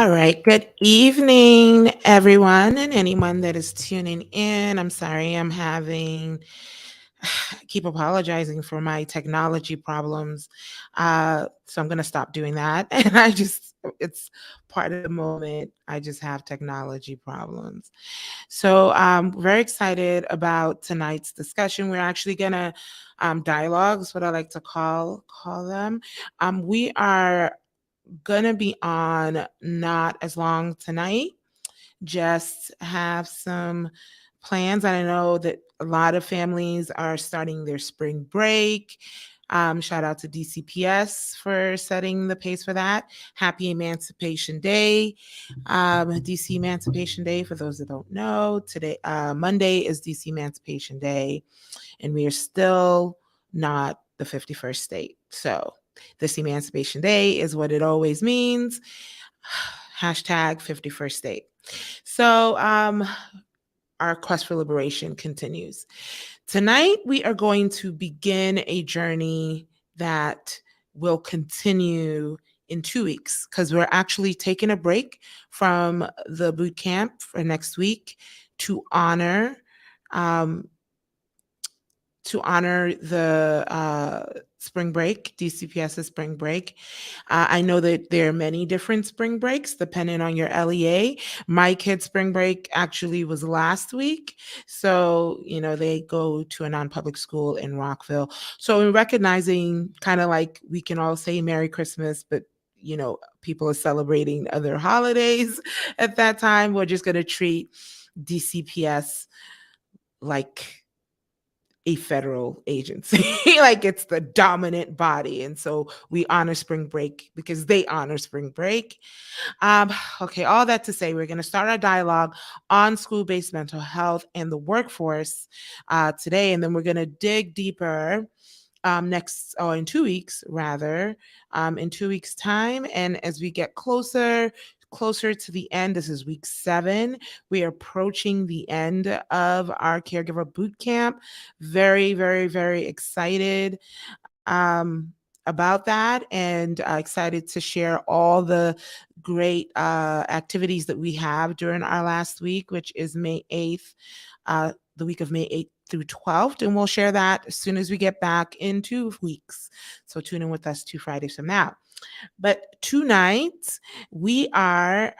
All right. Good evening, everyone, and anyone that is tuning in. I'm sorry, I keep apologizing for my technology problems. So I'm going to stop doing that. And it's part of the moment. I just have technology problems. So I'm very excited about tonight's discussion. We're actually going to dialogues, what I like to call them. We are gonna be on not as long tonight. Just have some plans. I know that a lot of families are starting their spring break. Shout out to DCPS for setting the pace for that. Happy Emancipation Day. DC Emancipation Day, for those that don't know, today, Monday is DC Emancipation Day, and we are still not the 51st state. So, this Emancipation Day is what it always means. Hashtag 51st state. So, our quest for liberation continues. Tonight, we are going to begin a journey that will continue in 2 weeks because we're actually taking a break from the boot camp for next week to honor um, the spring break, DCPS's spring break. I know that there are many different spring breaks depending on your LEA. My kid's spring break actually was last week. So, they go to a non public school in Rockville. So, in recognizing kind of like we can all say Merry Christmas, but people are celebrating other holidays at that time. We're just going to treat DCPS like a federal agency. Like it's the dominant body. And so we honor spring break because they honor spring break. Um, okay, all that to say, we're going to start our dialogue on school-based mental health and the workforce today. And then we're going to dig deeper in 2 weeks rather, in 2 weeks time. And as we get closer to the end, this is week 7, we are approaching the end of our caregiver boot camp. Very, very, very excited about that, and excited to share all the great activities that we have during our last week, which is May 8th, the week of May 8th through 12th. And we'll share that as soon as we get back in 2 weeks. So tune in with us 2 Fridays from now. But tonight we are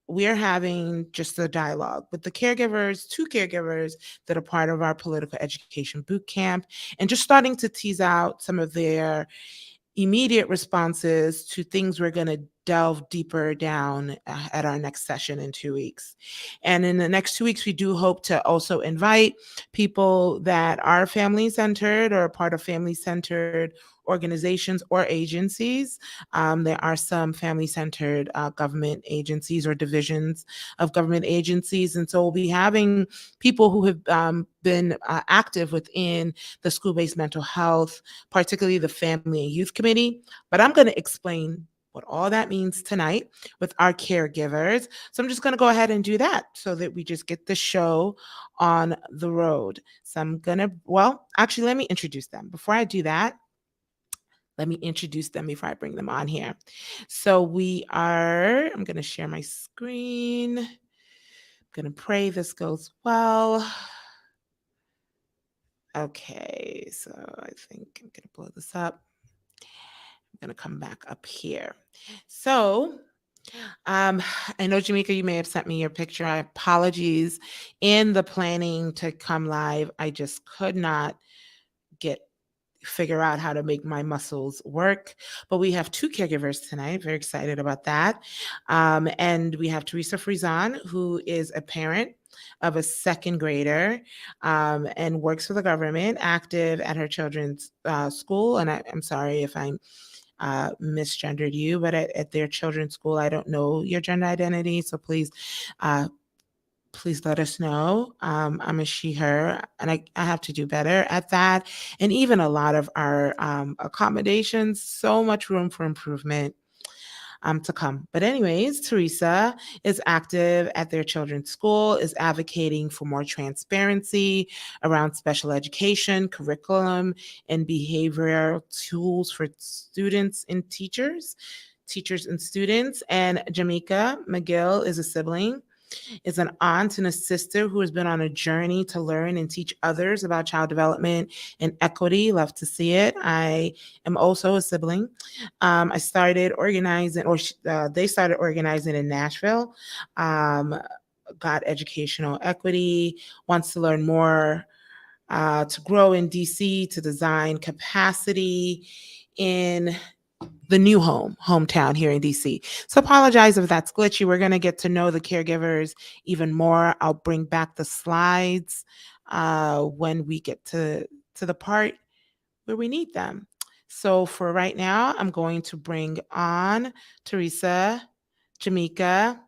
having just a dialogue with the caregivers, 2 caregivers that are part of our political education boot camp, and just starting to tease out some of their immediate responses to things we're going to delve deeper down at our next session in 2 weeks. And in the next 2 weeks, we do hope to also invite people that are family centered or part of family centered organizations or agencies. There are some family centered government agencies or divisions of government agencies. And so we'll be having people who have been active within the school based mental health, particularly the Family and Youth Committee. But I'm going to explain what all that means tonight with our caregivers. So I'm just going to go ahead and do that so that we just get the show on the road. So actually, let me introduce them. Before I do that, let me introduce them before I bring them on here. So I'm going to share my screen. I'm going to pray this goes well. Okay, so I think I'm going to blow this up. I'm going to come back up here. So, I know, Jamaica, you may have sent me your picture. I apologies. In the planning to come live, I just could not figure out how to make my muscles work. But we have 2 caregivers tonight. Very excited about that. And we have Teresa Frizan, who is a parent of a second grader and works for the government, active at her children's school. And I'm sorry if I'm misgendered you, but at their children's school, I don't know your gender identity. So please let us know. I'm a she, her, and I have to do better at that. And even a lot of our accommodations, so much room for improvement to come. But anyways, Teresa is active at their children's school, is advocating for more transparency around special education, curriculum, and behavioral tools for students and teachers. teachers and students. And Jamaica McGill is a sibling, is an aunt and a sister who has been on a journey to learn and teach others about child development and equity. Love to see it. I am also a sibling. I started organizing, or they started organizing in Nashville. Um, got educational equity, wants to learn more, to grow in DC, to design capacity in the new hometown here in DC. So apologize if that's glitchy. We're going to get to know the caregivers even more. I'll bring back the slides when we get to the part where we need them. So for right now, I'm going to bring on Teresa, Jamaica.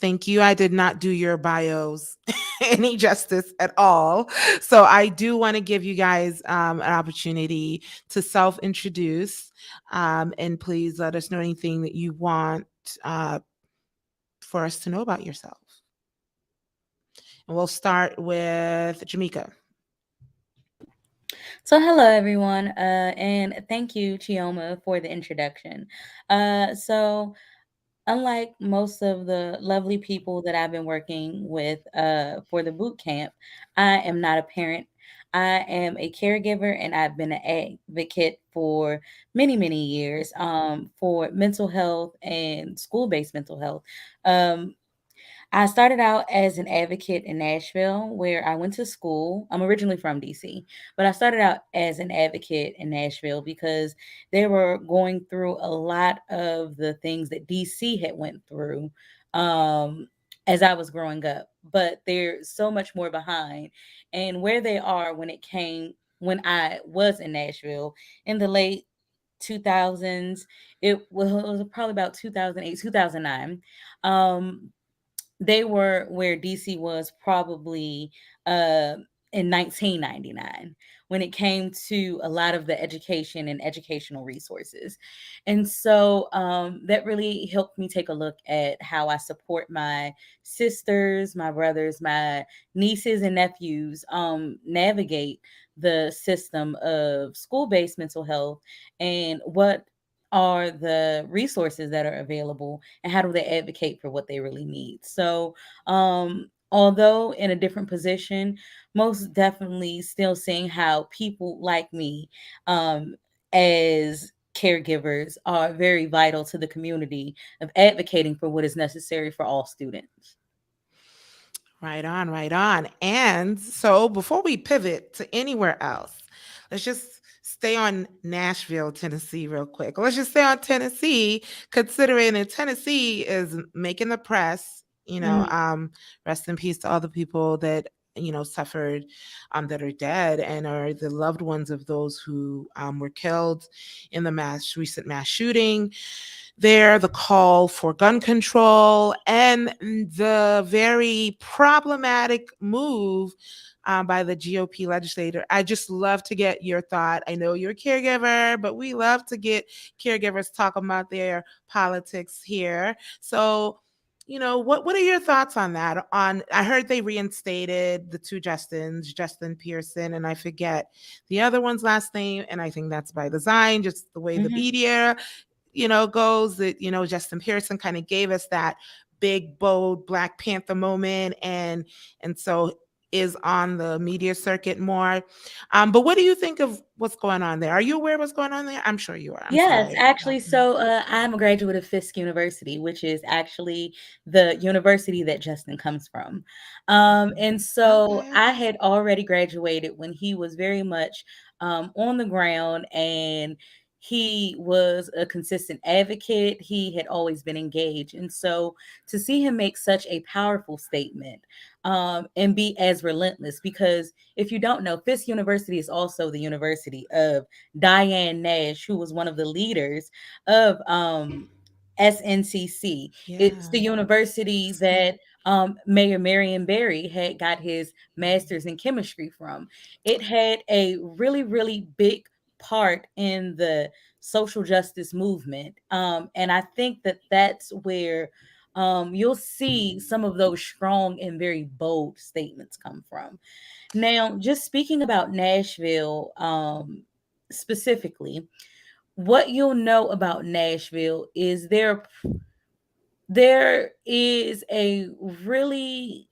Thank you. I did not do your bios any justice at all. So I do want to give you guys an opportunity to self introduce, and please let us know anything that you want uh, for us to know about yourself. And we'll start with Jamaica. So, hello everyone, and thank you, Chioma, for the introduction. So, unlike most of the lovely people that I've been working with for the boot camp, I am not a parent. I am a caregiver, and I've been an advocate for many, many years for mental health and school based mental health. Um, I started out as an advocate in Nashville, where I went to school. I'm originally from DC, but I started out as an advocate in Nashville because they were going through a lot of the things that DC had went through as I was growing up. But they're so much more behind, and where they are when I was in Nashville in the late 2000s, it was probably about 2008, 2009. Um, they were where DC was probably uh, in 1999 when it came to a lot of the education and educational resources. And so that really helped me take a look at how I support my sisters, my brothers, my nieces, and nephews navigate the system of school based mental health and what are the resources that are available and how do they advocate for what they really need. So although in a different position, most definitely still seeing how people like me as caregivers are very vital to the community of advocating for what is necessary for all students. Right on, right on. And so before we pivot to anywhere else, let's just stay on Nashville, Tennessee, real quick. Let's just stay on Tennessee, considering that Tennessee is making the press. Rest in peace to all the people that suffered, that are dead and are the loved ones of those who were killed in the recent mass shooting there, the call for gun control, and the very problematic move by the GOP legislator. I just love to get your thought. I know you're a caregiver, but we love to get caregivers talking about their politics here. So, what are your thoughts on that? On I heard they reinstated the two Justins, Justin Pearson, and I forget the other one's last name, and I think that's by design, just the way the Mhm. media goes that, Justin Pearson kind of gave us that big, bold Black Panther moment and so is on the media circuit more. But what do you think of what's going on there? Are you aware of what's going on there? I'm sure you are. I'm Yes, sorry. actually, so I'm a graduate of Fisk University, which is actually the university that Justin comes from. And so Okay. I had already graduated when he was very much on the ground, and he was a consistent advocate. He had always been engaged. And so to see him make such a powerful statement and be as relentless, because if you don't know, Fisk University is also the university of Diane Nash, who was one of the leaders of SNCC. It's Yeah. the university See. that Mayor Marion Barry had got his master's in chemistry from. It had a really, really big part in the social justice movement. And I think that that's where you'll see some of those strong and very bold statements come from. Now, just speaking about Nashville specifically, what you'll know about Nashville is there is a really,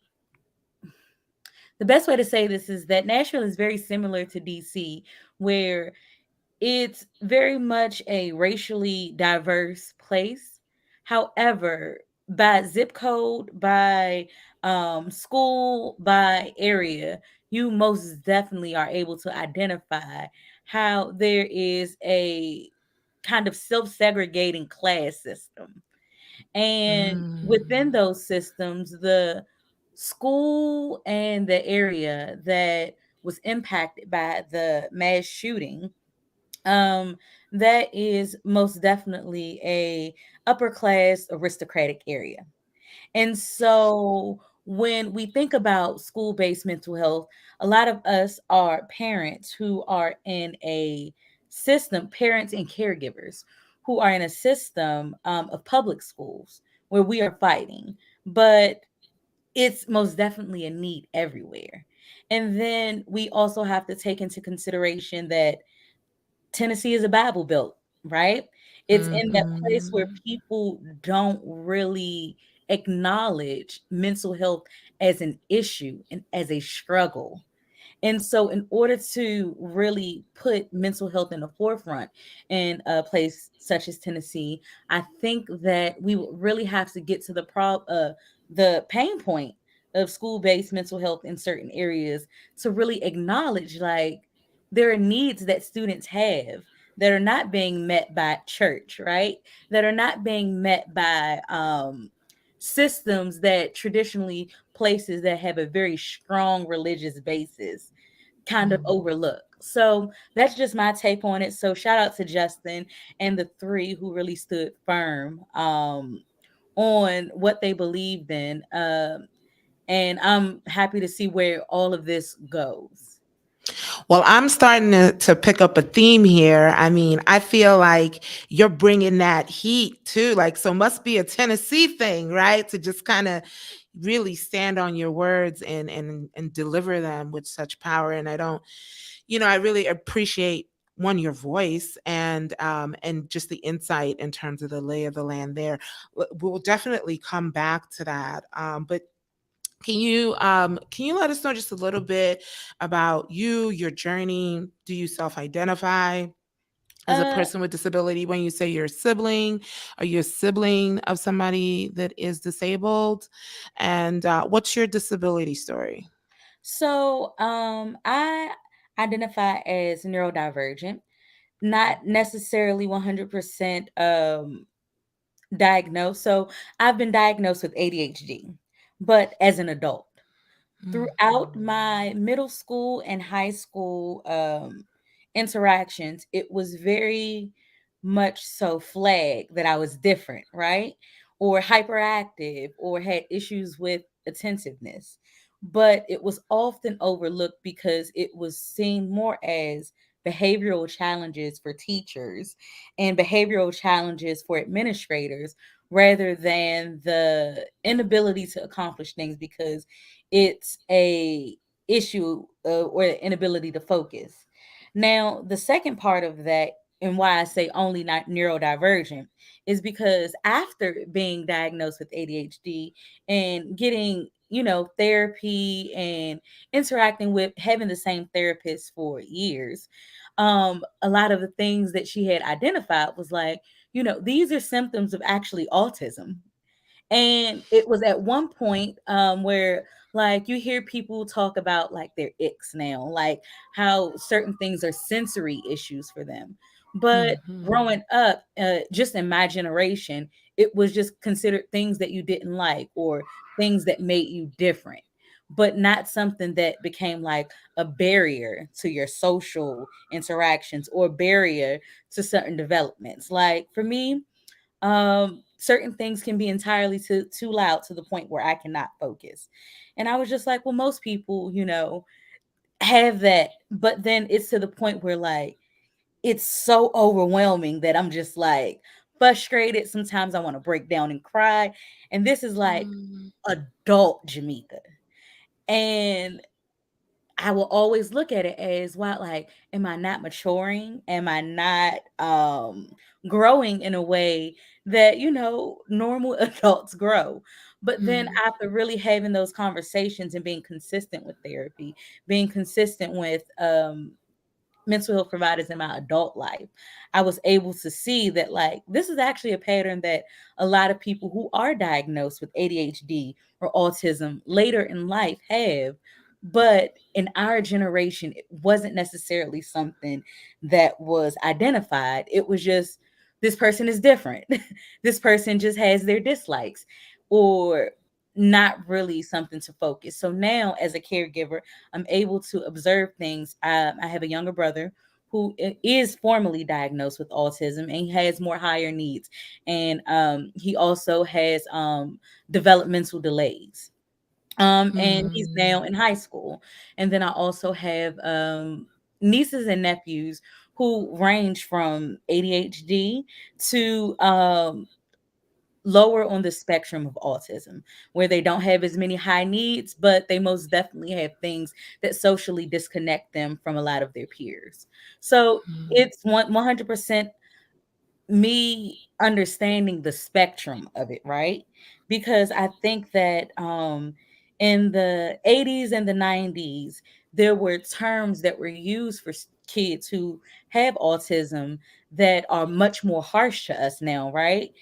the best way to say this is that Nashville is very similar to DC, where it's very much a racially diverse place. However, by zip code, by school, by area, you most definitely are able to identify how there is a kind of self segregating class system. And within Mm. those systems, the school and the area that was impacted by the mass shooting, um, that is most definitely a upper class aristocratic area. And so when we think about school based mental health, a lot of us are parents who are in a system, parents and caregivers who are in a system of public schools where we are fighting. But it's most definitely a need everywhere. And then we also have to take into consideration that Tennessee is a Bible Belt, right? It's in that place where Mhm. people don't really acknowledge mental health as an issue and as a struggle. And so, in order to really put mental health in the forefront in a place such as Tennessee, I think that we would really have to get to the pain point of school-based mental health in certain areas to really acknowledge like there are needs that students have that are not being met by church, right? That are not being met by systems that traditionally places that have a very strong religious basis kind of Mm. overlook. So that's just my take on it. So shout out to Justin and the three who really stood firm on what they believed in. And I'm happy to see where all of this goes. Well, I'm starting to pick up a theme here. I mean, I feel like you're bringing that heat too. Like, so must be a Tennessee thing, right? To just kind of really stand on your words and deliver them with such power. And I don't, I really appreciate one your voice and just the insight in terms of the lay of the land there. We'll definitely come back to that. But can you let us know just a little bit about you, your journey? Do you self-identify as a Uh, person with disability? When you say you're a sibling, are you a sibling of somebody that is disabled? And what's your disability story? I identify as neurodivergent, not necessarily 100% diagnosed. So I've been diagnosed with ADHD, but as an adult. Throughout Mhm. my middle school and high school interactions, it was very much so flagged that I was different, right? Or hyperactive or had issues with attentiveness. But it was often overlooked because it was seen more as behavioral challenges for teachers and behavioral challenges for administrators rather than the inability to accomplish things because it's a issue or inability to focus. Now, the second part of that, and why I say only not neurodivergent, is because after being diagnosed with ADHD and getting, therapy and interacting with having the same therapist for years, a lot of the things that she had identified was like, these are symptoms of actually autism. And it was at one point where like you hear people talk about like their icks now, like how certain things are sensory issues for them. But Mhm. growing up, just in my generation, it was just considered things that you didn't like or things that made you different, but not something that became like a barrier to your social interactions or barrier to certain developments. Like for me, certain things can be entirely too loud to the point where I cannot focus. And I was just like, well, most people, have that, but then it's to the point where like it's so overwhelming that I'm just like frustrated. Sometimes I want to break down and cry. And this is like Mm. adult Jamaica. And I will always look at it as, well, like, am I not maturing? Am I not growing in a way that, normal adults grow? But then Mm, after really having those conversations and being consistent with therapy, being consistent with mental health providers in my adult life, I was able to see that, like, this is actually a pattern that a lot of people who are diagnosed with ADHD or autism later in life have. But in our generation, it wasn't necessarily something that was identified. It was just, this person is different. This person just has their dislikes, or not really something to focus. So now, as a caregiver, I'm able to observe things. I have a younger brother who is formally diagnosed with autism, and he has more higher needs, and he also has developmental delays. And he's mm, now in high school. And then I also have nieces and nephews who range from ADHD to lower on the spectrum of autism, where they don't have as many high needs, but they most definitely have things that socially disconnect them from a lot of their peers. So mm. it's 100% me understanding the spectrum of it, right? Because I think that in the 80s and the 90s, there were terms that were used for kids who have autism that are much more harsh to us now, right?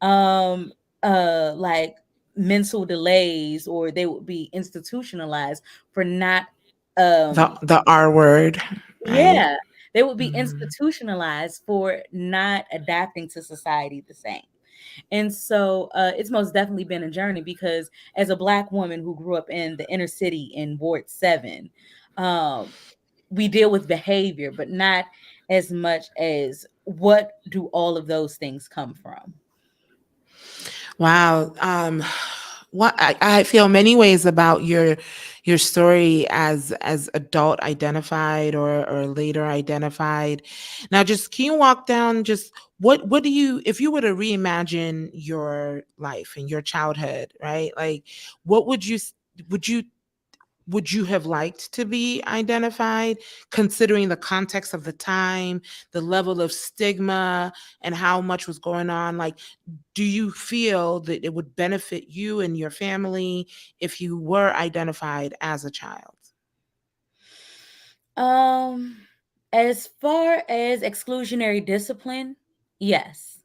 Um like mental delays, or they would be institutionalized for not um The R word, right? yeah, they would be Mm. institutionalized for not adapting to society the same. And so it's most definitely been a journey, because as a Black woman who grew up in the inner city in Ward 7, um, we deal with behavior, but not as much as what do all of those things come from. Wow. What I feel many ways about your story as adult identified or later identified. Now, just can you walk down just what do you, if you were to reimagine your life and your childhood, right? Like, what would you would you have liked to be identified, considering the context of the time, the level of stigma, and how much was going on? Like, do you feel that it would benefit you and your family if you were identified as a child? Um, as far as exclusionary discipline, yes,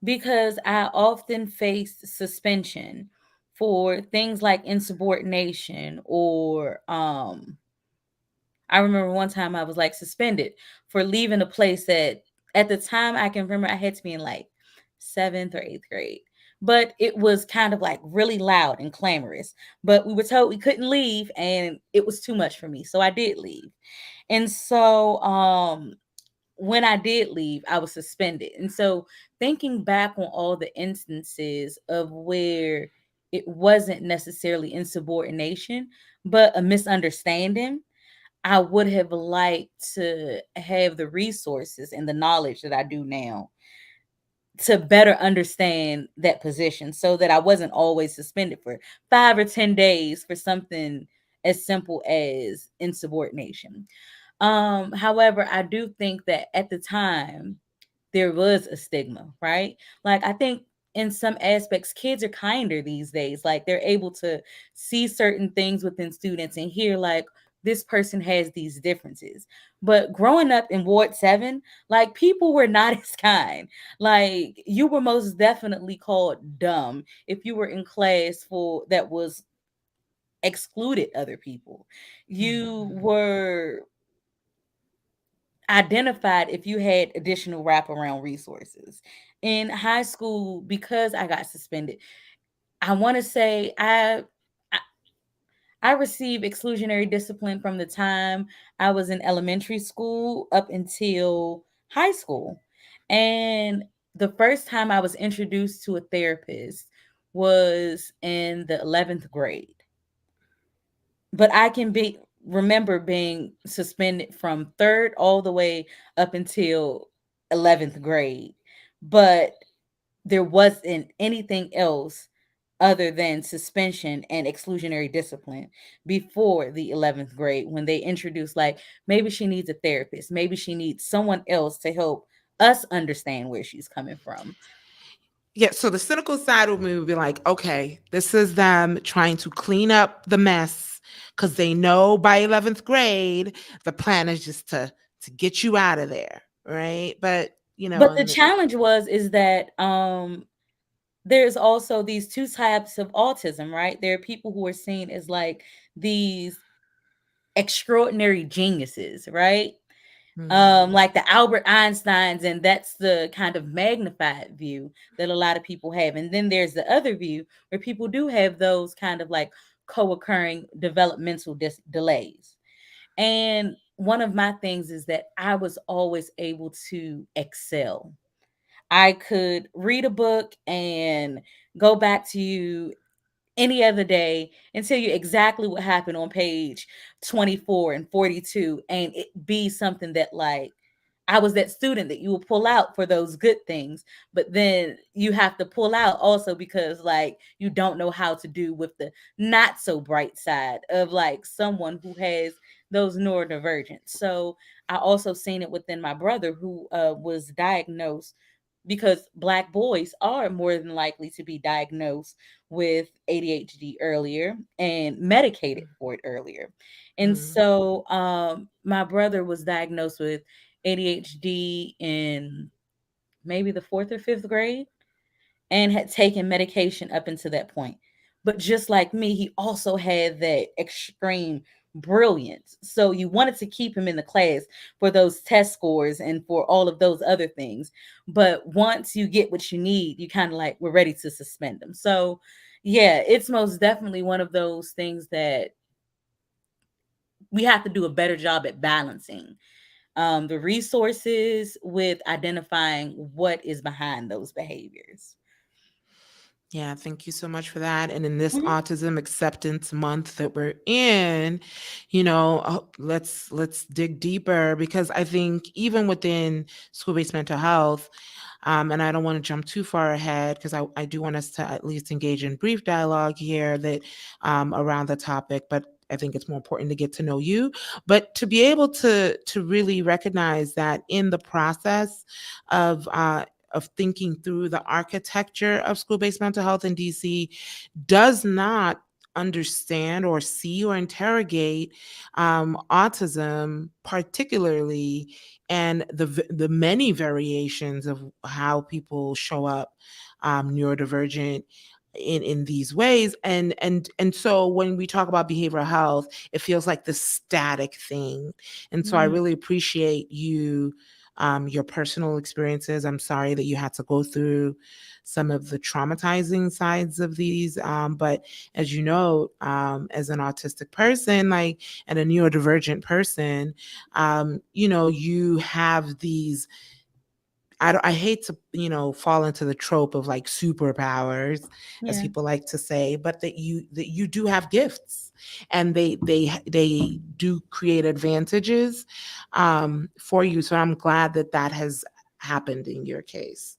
because I often faced suspension for things like insubordination, or I remember one time I was like suspended for leaving a place that at the time I can remember I had to be in like 7th or 8th grade. But it was kind of like really loud and clamorous. But we were told we couldn't leave, and it was too much for me. So I did leave. And so when I did leave, I was suspended. And so thinking back on all the instances of where it wasn't necessarily insubordination, but a misunderstanding, I would have liked to have the resources and the knowledge that I do now to better understand that position, so that I wasn't always suspended for 5 or 10 days for something as simple as insubordination. However, I do think that at the time there was a stigma, right? Like, I think in some aspects, kids are kinder these days. Like, they're able to see certain things within students and hear, like, this person has these differences. But growing up in Ward 7, like, people were not as kind. Like, you were most definitely called dumb if you were in class for that was excluded other people. You Mhm. were identified if you had additional wraparound resources. In high school, because I got suspended, I want to say I I received exclusionary discipline from the time I was in elementary school up until high school. And the first time I was introduced to a therapist was in the 11th grade. But I can be remember being suspended from 3rd all the way up until 11th grade. But there wasn't anything else other than suspension and exclusionary discipline before the 11th grade, when they introduced, like, maybe she needs a therapist, maybe she needs someone else to help us understand where she's coming from. Yeah, so the cynical side of me would be like, okay, this is them trying to clean up the mess because they know by 11th grade the plan is just to get you out of there, right? But you know, But the and challenge is that there's also these two types of autism, right? There are people who are seen as like these extraordinary geniuses, right? mm, Like the Albert Einsteins, and that's the kind of magnified view that a lot of people have. And then there's the other view where people do have those kind of like co-occurring developmental delays. And one of my things is that I was always able to excel. I could read a book and go back to any other day and tell you exactly what happened on page 24 and 42, and it be something that, like, I was that student that you will pull out for those good things, but then you have to pull out also because, like, you don't know how to do with the not so bright side of like someone who has those neurodivergence. So I also seen it within my brother who was diagnosed, because black boys are more than likely to be diagnosed with ADHD earlier and medicated for it earlier. And mm, so my brother was diagnosed with ADHD in maybe the fourth or fifth grade and had taken medication up until that point. But just like me, he also had that extreme brilliance. So you wanted to keep him in the class for those test scores and for all of those other things. But once you get what you need, you kind of like, we're ready to suspend him. So yeah, it's most definitely one of those things that we have to do a better job at balancing the resources with identifying what is behind those behaviors. yeah, thank you so much for that. And in this Mhm. autism acceptance month that we're in, you know, let's dig deeper because I think even within school-based mental health, and I don't want to jump too far ahead because I do want us to at least engage in brief dialogue here that around the topic, but I think it's more important to get to know you, but to be able to really recognize that in the process of thinking through the architecture of school-based mental health in DC does not understand or see or interrogate autism particularly and the many variations of how people show up neurodivergent in these ways and so when we talk about behavioral health it feels like the static thing and so I Mhm. really appreciate your personal experiences. I'm sorry that you had to go through some of the traumatizing sides of these. But as you know, as an autistic person, like, and a neurodivergent person, you know, you have these I hate to, you know, fall into the trope of like superpowers, as Yeah. people like to say, but that you do have gifts, and they do create advantages for you. So I'm glad that that has happened in your case.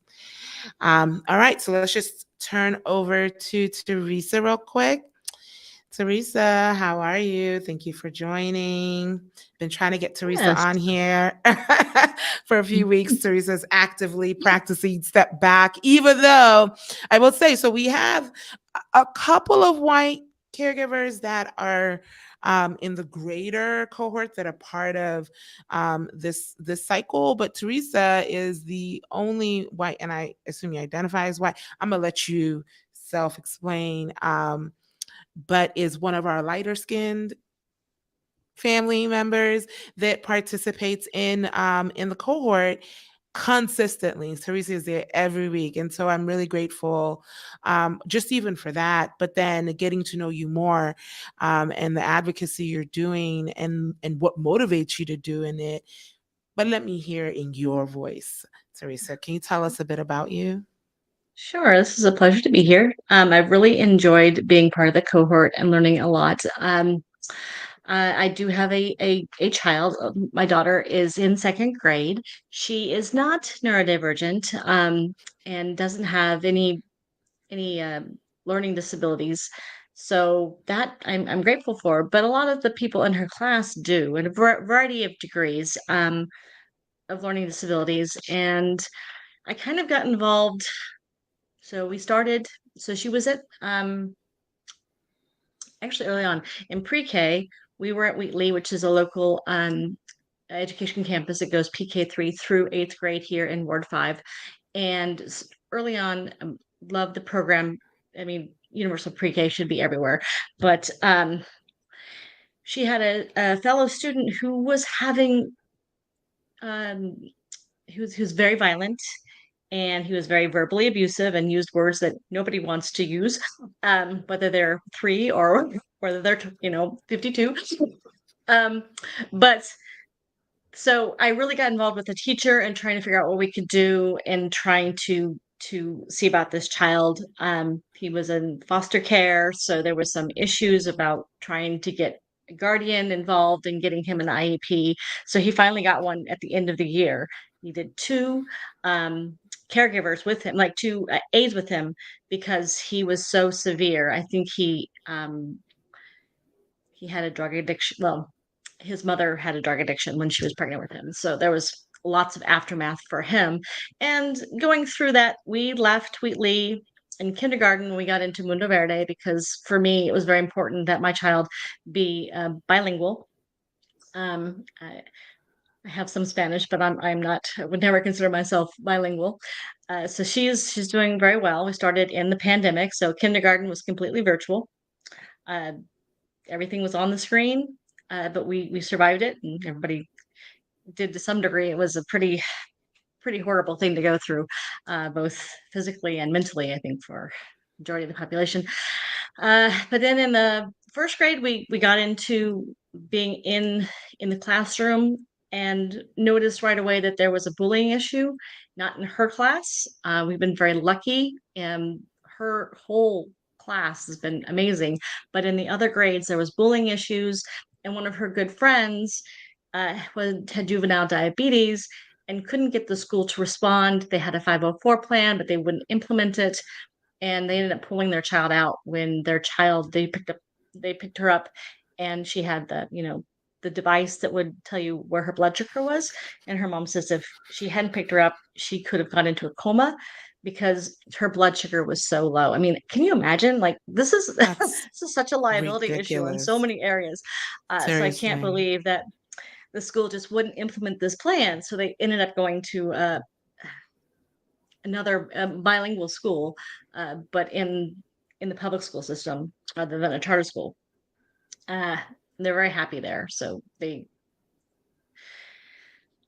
All right, so let's just turn over to Teresa real quick. Teresa, how are you? Thank you for joining. Been trying to get Teresa Yes. on here for a few weeks. Teresa's actively practicing step back, even though I will say, so we have a couple of white caregivers that are in the greater cohort that are part of this cycle, but Teresa is the only white, and I assume you identify as white. I'm gonna let you self-explain. But is one of our lighter skinned family members that participates in the cohort consistently. Teresa is there every week. And so I'm really grateful just even for that. But then getting to know you more and the advocacy you're doing and what motivates you to do in it. But let me hear in your voice, Teresa. Can you tell us a bit about you? Sure. This is a pleasure to be here. I've really enjoyed being part of the cohort and learning a lot. I do have a child. My daughter is in second grade. She is not neurodivergent and doesn't have any learning disabilities. So that I'm grateful for. But a lot of the people in her class do, in a variety of degrees of learning disabilities. And I kind of got involved. So we started. So she was at actually early on in pre-K. We were at Wheatley, which is a local education campus that goes PK3 through 8th grade here in Ward 5. And early on, loved the program. I mean, universal pre-K should be everywhere, but she had a fellow student who was having um, he was very violent, and he was very verbally abusive and used words that nobody wants to use, whether they're 3 or whether they're 52. Um, but so I really got involved with the teacher and trying to figure out what we could do and trying to see about this child. He was in foster care, so there was some issues about trying to get a guardian involved and getting him an IEP. So he finally got one at the end of the year. He did 2 caregivers with him, like 2 aides with him, because he was so severe. I think he had a drug addiction. Well, his mother had a drug addiction when she was pregnant with him. So there was lots of aftermath for him. And going through that, we left Wheatley in kindergarten. We got into Mundo Verde because for me, it was very important that my child be bilingual. I have some Spanish, but I'm not. I would never consider myself bilingual. So she's doing very well. We started in the pandemic, so kindergarten was completely virtual. Uh, Everything was on the screen, but we survived it, and everybody did to some degree. It was a pretty horrible thing to go through, both physically and mentally, I think, for majority of the population. But then in the 1st grade, we got into being in the classroom and noticed right away that there was a bullying issue, not in her class. We've been very lucky, and her whole class has been amazing. But in the other grades, there was bullying issues, and one of her good friends had juvenile diabetes and couldn't get the school to respond. They had a 504 plan, but they wouldn't implement it, and they ended up pulling their child out when they picked her up, and she had the device that would tell you where her blood sugar was. And her mom says if she hadn't picked her up, she could have gone into a coma because her blood sugar was so low. I mean, can you imagine? Like, this is That's this is such a liability issue in so ridiculous. many areas. So I can't Seriously. believe that the school just wouldn't implement this plan. So they ended up going to another bilingual school, but in the public school system rather than a charter school. Uh, they're very happy there.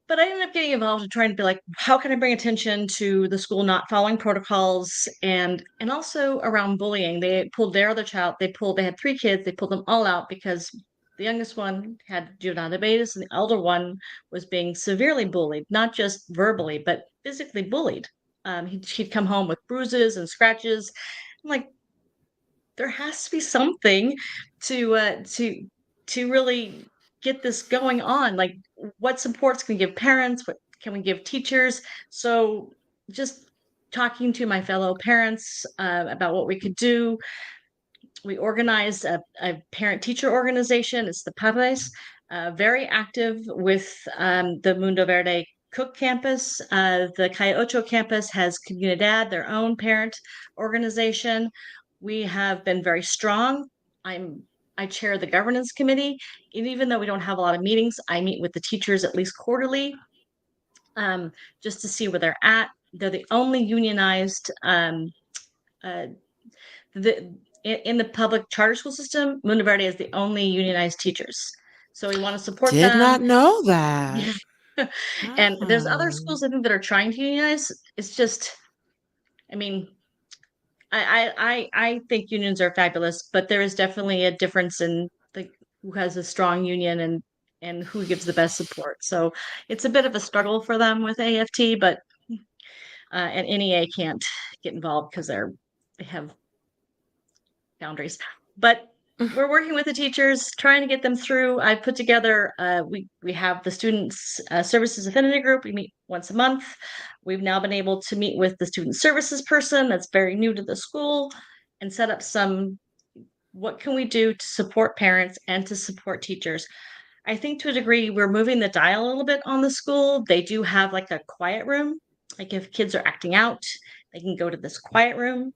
But I ended up getting involved in trying to be like, how can I bring attention to the school not following protocols, and also around bullying. They pulled their other child. They had 3 kids. They pulled them all out because the youngest one had juvenile diabetes, and the elder one was being severely bullied, not just verbally, but physically bullied. He'd come home with bruises and scratches. I'm like, there has to be something to really get this going on. Like, what supports can we give parents? What can we give teachers? So just talking to my fellow parents about what we could do. We organized a parent teacher organization. It's the Padres, very active with the Mundo Verde Cook campus. The Calle Ocho campus has Comunidad, their own parent organization. We have been very strong. I chair the governance committee. And even though we don't have a lot of meetings, I meet with the teachers at least quarterly, just to see where they're at. They're the only unionized uh, in the public charter school system. Mundo Verde is the only unionized teachers. So we want to support Did them. not know that. Yeah. And there's other Oh. schools, I think, that are trying to unionize. It's just, I mean, I think unions are fabulous, but there is definitely a difference in who has a strong union and who gives the best support. So it's a bit of a struggle for them with AFT, but and NEA can't get involved because they have boundaries. But we're working with the teachers, trying to get them through. I put together, we have the students services affinity group. We meet once a month. We've now been able to meet with the student services person that's very new to the school, and set up some what can we do to support parents and to support teachers. I think to a degree we're moving the dial a little bit on the school. They do have like a quiet room. Like if kids are acting out, they can go to this quiet room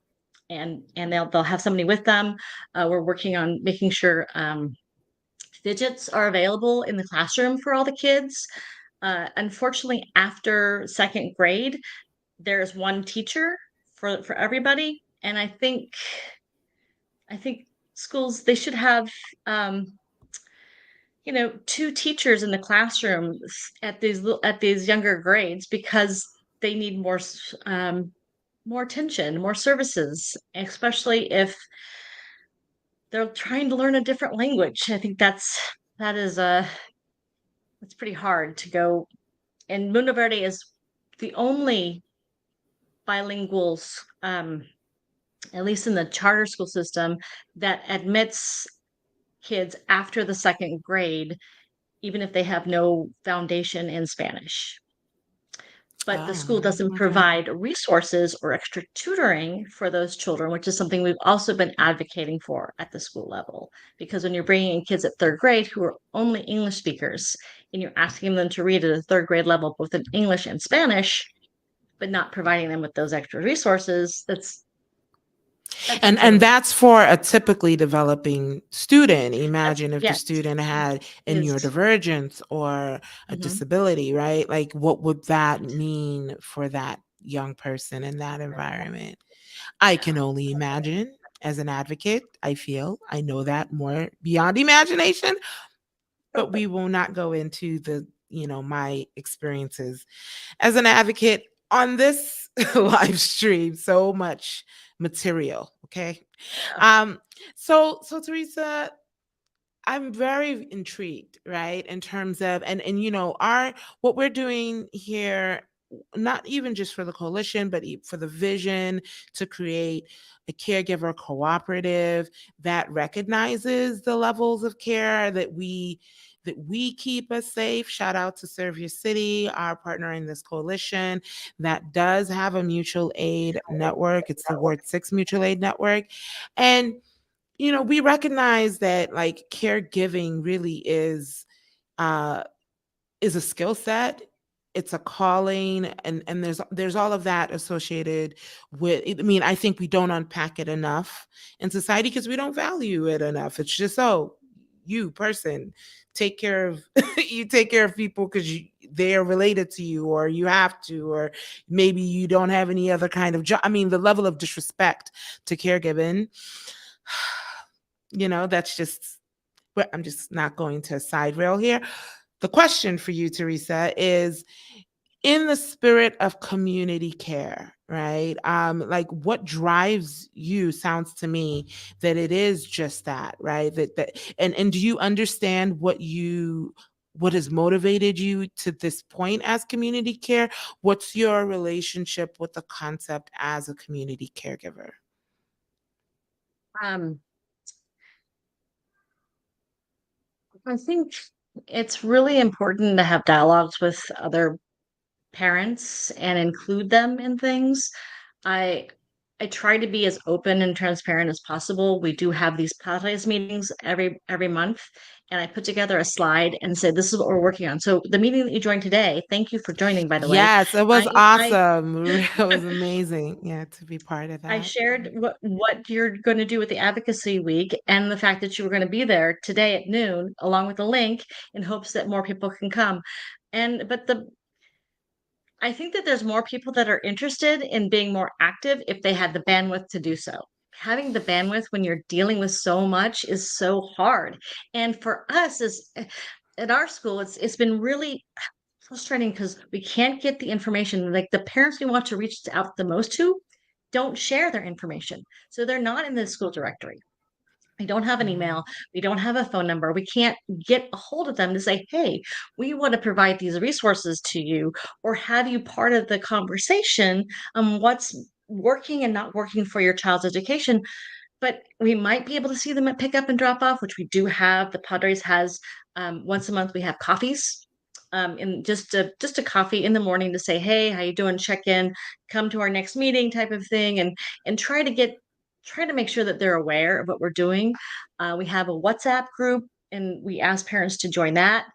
and they'll have somebody with them. We're working on making sure fidgets are available in the classroom for all the kids. Unfortunately, after second grade, there's one teacher for everybody, and I think schools they should have um, two teachers in the classroom at these younger grades because they need more attention, more services, especially if they're trying to learn a different language. I think that's pretty hard to go. And Mundo Verde is the only bilingual, at least in the charter school system, that admits kids after the second grade, even if they have no foundation in Spanish. But the school Oh, doesn't okay. provide resources or extra tutoring for those children, which is something we've also been advocating for at the school level. Because when you're bringing in kids at third grade who are only English speakers and you're asking them to read at a third grade level, both in English and Spanish, but not providing them with those extra resources, that And sends a that's for a typically developing student. Imagine if the yes student had a is neurodivergence or a mhm, disability, right? Like what would that mean for that young person in that environment? I can only imagine. As an advocate, I feel I know that more beyond imagination, but we will not go into my experiences as an advocate on this live stream. So much material, okay? yeah. So Teresa, I'm very intrigued, right? In terms of and our what we're doing here, not even just for the coalition, but for the vision to create a caregiver cooperative that recognizes the levels of care that we keep us safe. Shout out to Serve Your City, our partner in this coalition that does have a mutual aid network. It's the Ward 6 Mutual Aid Network. And we recognize that like caregiving really uh is a skill set. It's a calling, and there's all of that associated with it. I mean, I think we don't unpack it enough in society because we don't value it enough. It's just, oh, you person, take care of you take care of people because they are related to you, or you have to, or maybe you don't have any other kind of job. I mean, the level of disrespect to caregiving, that's just, but I'm just not going to side rail here. The question for you, Teresa, is in the spirit of community care, right? Like what drives you sounds to me that it is just that, right? And do you understand what has motivated you to this point as community care? What's your relationship with the concept as a community caregiver? um, I think it's really important to have dialogues with other parents and include them in things. I I try to be as open and transparent as possible. We do have these Padres meetings every month, and I put together a slide and said, "This is what we're working on." So the meeting that you joined today, thank you for joining, by the way. Yes, it was I awesome. It was amazing. Yeah, to be part of I that. shared what you're going to do with the advocacy week and the fact that you were going to be there today at noon, along with a link, in hopes that more people can come. And but the I think that there's more people that are interested in being more active if they had the bandwidth to do so. Having the bandwidth when you're dealing with so much is so hard. And for us as at our school, it's been really frustrating because we can't get the information. Like the parents we want to reach out the most to don't share their information. So they're not in the school directory. We don't have an Mhm. email. We don't have a phone number. We can't get a hold of them to say, hey, we want to provide these resources to you or have you part of the conversation on what's working and not working for your child's education. But we might be able to see them at pick up and drop off, which we do have. The Padres has once a month we have coffees. And just a coffee in the morning to say, hey, how you doing? Check in, come to our next meeting type of thing, and try to get try to make sure that they're aware of what we're doing. We have a WhatsApp group, and we ask parents to join that,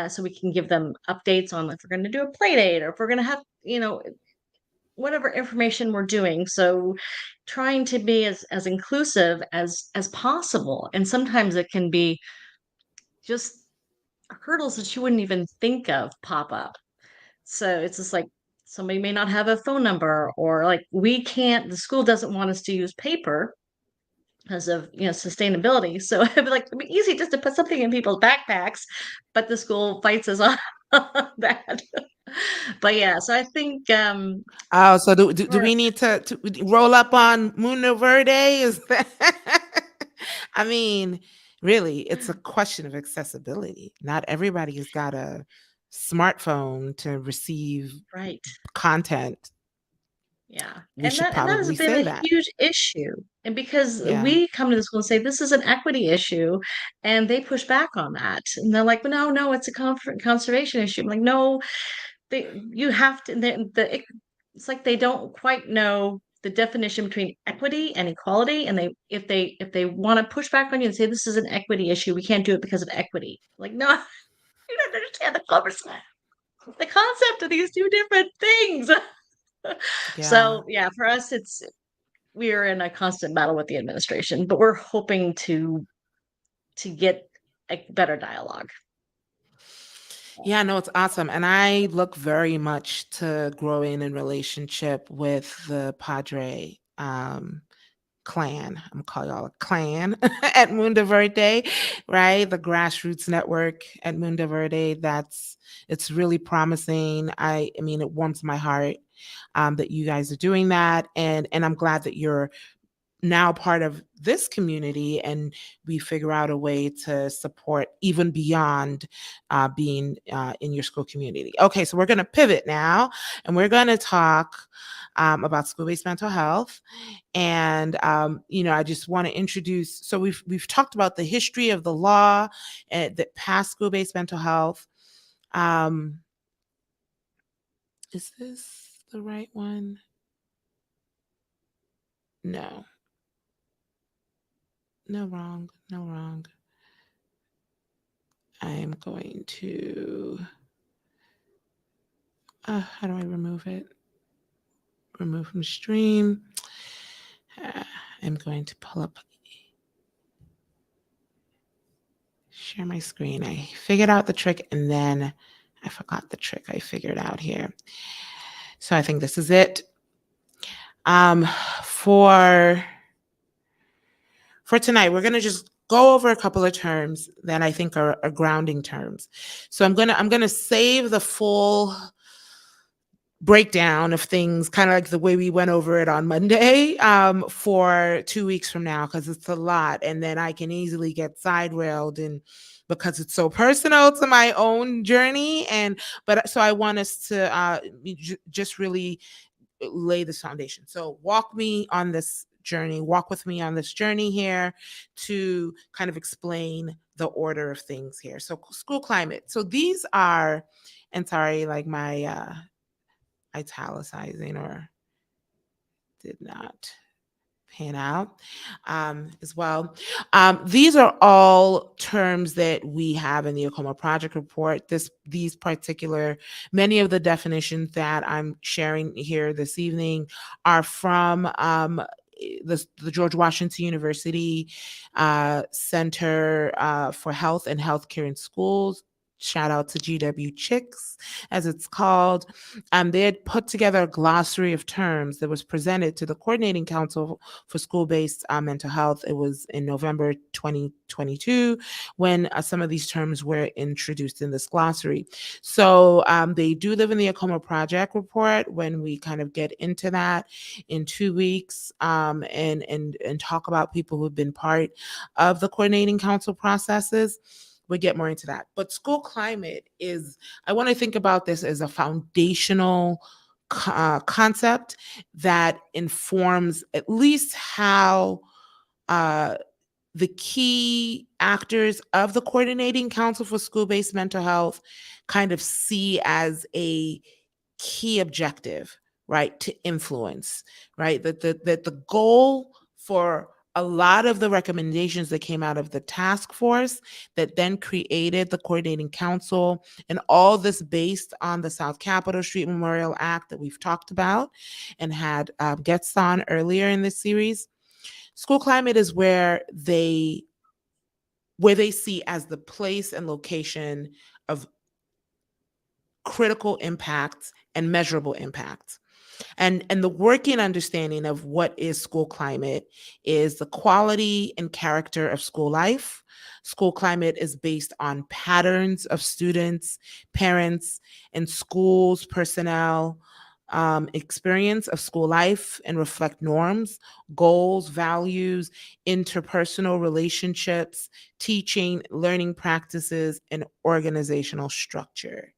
so we can give them updates on if we're going to do a play date or if we're going to have, whatever information we're doing. So trying to be as inclusive as possible. And sometimes it can be just hurdles that you wouldn't even think of pop up. So it's just like somebody may not have a phone number, or like the school doesn't want us to use paper because of sustainability. So it'd be easy just to put something in people's backpacks, but the school fights us on that. But yeah, so I think Oh, so do for we need to roll up on Mundo Verde? Is that? I mean, really, it's a question of accessibility. Not everybody has got a smartphone to receive right. content. Yeah. We And should that has probably been say a that. huge issue. And because Yeah. we come to the school and say this is an equity issue, and they push back on that. And they're like, well, no, it's a conservation issue. I'm like, no, you have to, it's like they don't quite know the definition between equity and equality. And if they want to push back on you and say this is an equity issue, we can't do it because of equity. Like, no, you don't understand the concept of these two different things. Yeah. So yeah, for us, we are in a constant battle with the administration, but we're hoping to get a better dialogue. Yeah, no, it's awesome. And I look very much to growing in relationship with the Padre clan. I'm gonna call y'all a clan at Mundo Verde, right? The grassroots network at Mundo Verde. It's really promising. I mean, it warms my heart that you guys are doing that, and I'm glad that you're now part of this community and we figure out a way to support even beyond being in your school community. Okay, so we're going to pivot now and we're going to talk about school-based mental health. And I just want to introduce, so we've talked about the history of the law that passed school-based mental health. Is this the right one? No. No, wrong. No, wrong. I am going to, how do I remove it? Remove from stream. I'm going to pull up, share my screen. I figured out the trick and then I forgot the trick I figured out here. So I think this is it. For tonight, we're going to just go over a couple of terms that I think are grounding terms. So I'm gonna save the full breakdown of things, kind of like the way we went over it on Monday, for 2 weeks from now, because it's a lot, and then I can easily get side railed and because it's so personal to my own journey. But so I want us to just really lay this foundation. So walk with me on this journey here to kind of explain the order of things here. So school climate. So these are, and sorry, like my italicizing or did not pan out as well. These are all terms that we have in the Acoma Project Report. Many of the definitions that I'm sharing here this evening are from the George Washington University Center for Health and Healthcare in Schools. Shout out to GW Chicks, as it's called. They had put together a glossary of terms that was presented to the Coordinating Council for School-Based Mental Health. It was in November 2022 when some of these terms were introduced in this glossary. So they do live in the Acoma Project Report when we kind of get into that in 2 weeks, and talk about people who've been part of the Coordinating Council processes. We'll get more into that. But school climate I want to think about this as a foundational concept that informs at least how the key actors of the Coordinating Council for School-Based Mental Health kind of see as a key objective, right, to influence, right? That the goal for a lot of the recommendations that came out of the task force that then created the coordinating council, and all this based on the South Capitol Street Memorial Act that we've talked about and had guests on earlier in this series. School climate is where they see as the place and location of critical impacts and measurable impacts. And the working understanding of what is school climate is the quality and character of school life. School climate is based on patterns of students, parents, and schools personnel experience of school life, and reflect norms, goals, values, interpersonal relationships, teaching, learning practices, and organizational structure.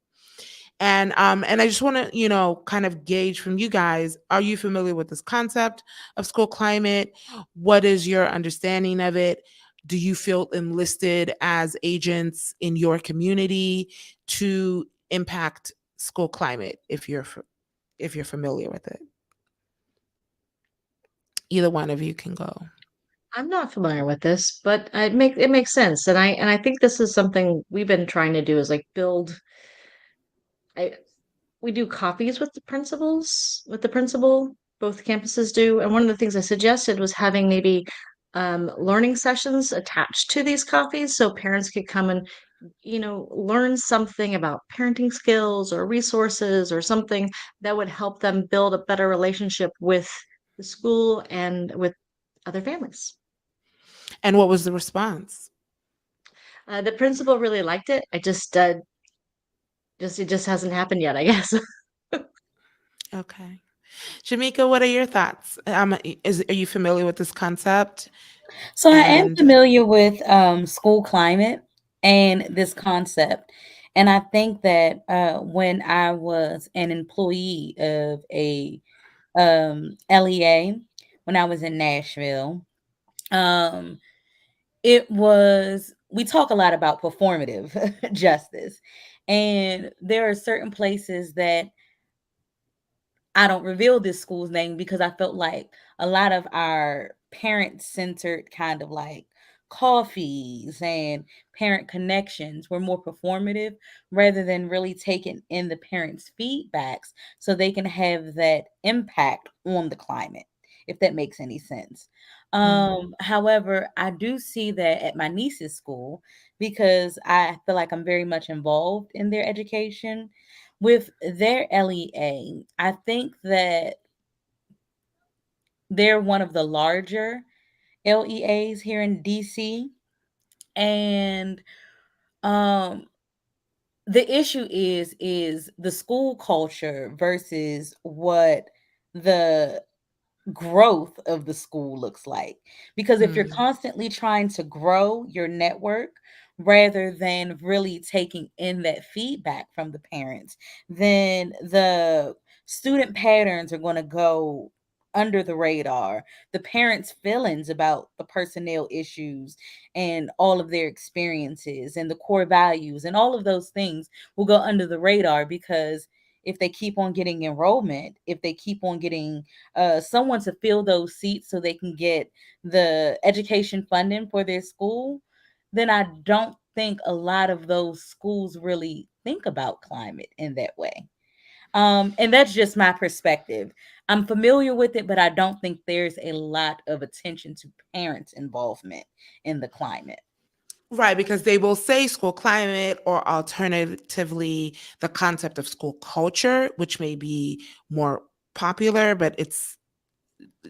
And I just want to, kind of gauge from you guys, are you familiar with this concept of school climate? What is your understanding of it? Do you feel enlisted as agents in your community to impact school climate if you're familiar with it? Either one of you can go. I'm not familiar with this, but it makes sense, and I think this is something we've been trying to do is like build. I We do coffees with the principal. Both campuses do, and one of the things I suggested was having maybe learning sessions attached to these coffees, so parents could come and learn something about parenting skills or resources or something that would help them build a better relationship with the school and with other families. And what was the response? The principal really liked it. I just it just hasn't happened yet, I guess. Okay. Shamika, what are your thoughts? Are you familiar with this concept? So I am And familiar with school climate and this concept. And I think that when I was an employee of a LEA, when I was in Nashville, um, we talk a lot about performative justice. And there are certain places that I don't reveal this school's name because I felt like a lot of our parent centered kind of like coffees and parent connections were more performative rather than really taking in the parents' feedbacks so they can have that impact on the climate, if that makes any sense. mm, However, I do see that at my niece's school because I feel like I'm very much involved in their education with their LEA. I think that they're one of the larger LEAs here in DC. And um the issue is the school culture versus what the growth of the school looks like. Because if you're mm, constantly trying to grow your network rather than really taking in that feedback from the parents, then the student patterns are going to go under the radar. The parents' feelings about the personnel issues and all of their experiences and the core values and all of those things will go under the radar because if they keep on getting enrollment, if they keep on getting someone to fill those seats so they can get the education funding for their school, then I don't think a lot of those schools really think about climate in that way. And that's just my perspective. I'm familiar with it, but I don't think there's a lot of attention to parents' involvement in the climate. right, because they will say school climate, or alternatively, the concept of school culture, which may be more popular, but it's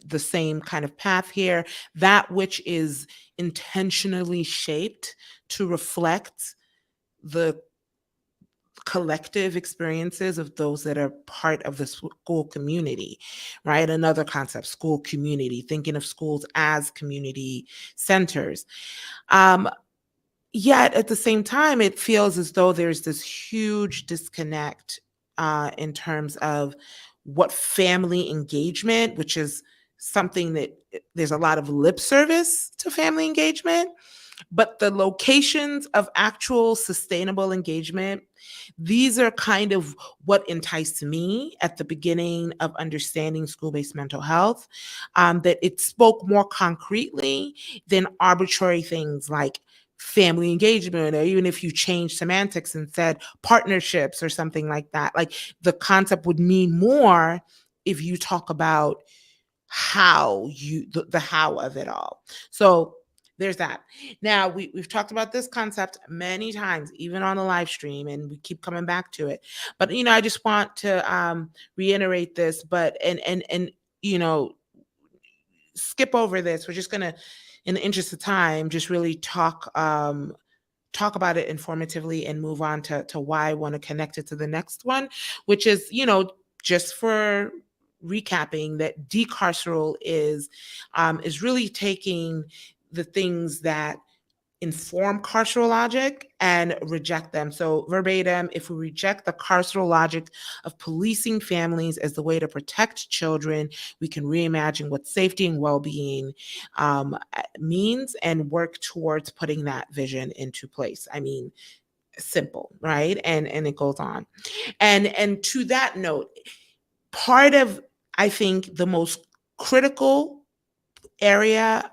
the same kind of path here. That which is intentionally shaped to reflect the collective experiences of those that are part of the school community, right? Another concept, school community, thinking of schools as community centers. Um, Yet at the same time, it feels as though there's this huge disconnect in terms of what family engagement, which is something that there's a lot of lip service to family engagement, But the locations of actual sustainable engagement, these are kind of what enticed me at the beginning of understanding school-based mental health, that it spoke more concretely than arbitrary things like family engagement, or even if you change semantics and said partnerships or something like that. Like the concept would mean more if you talk about the how of it all. So there's that. Now we've talked about this concept many times, even on the live stream, and we keep coming back to it. But I just want to reiterate this, but and skip over this. We're just gonna, in the interest of time, just really talk about it informatively and move on to why I want to connect it to the next one, which is, just for recapping, that decarceral is really taking the things that inform carceral logic and reject them. So, verbatim, if we reject the carceral logic of policing families as the way to protect children, we can reimagine what safety and well being means and work towards putting that vision into place. I mean, simple, right? And it goes on. And to that note, part of, I think, the most critical area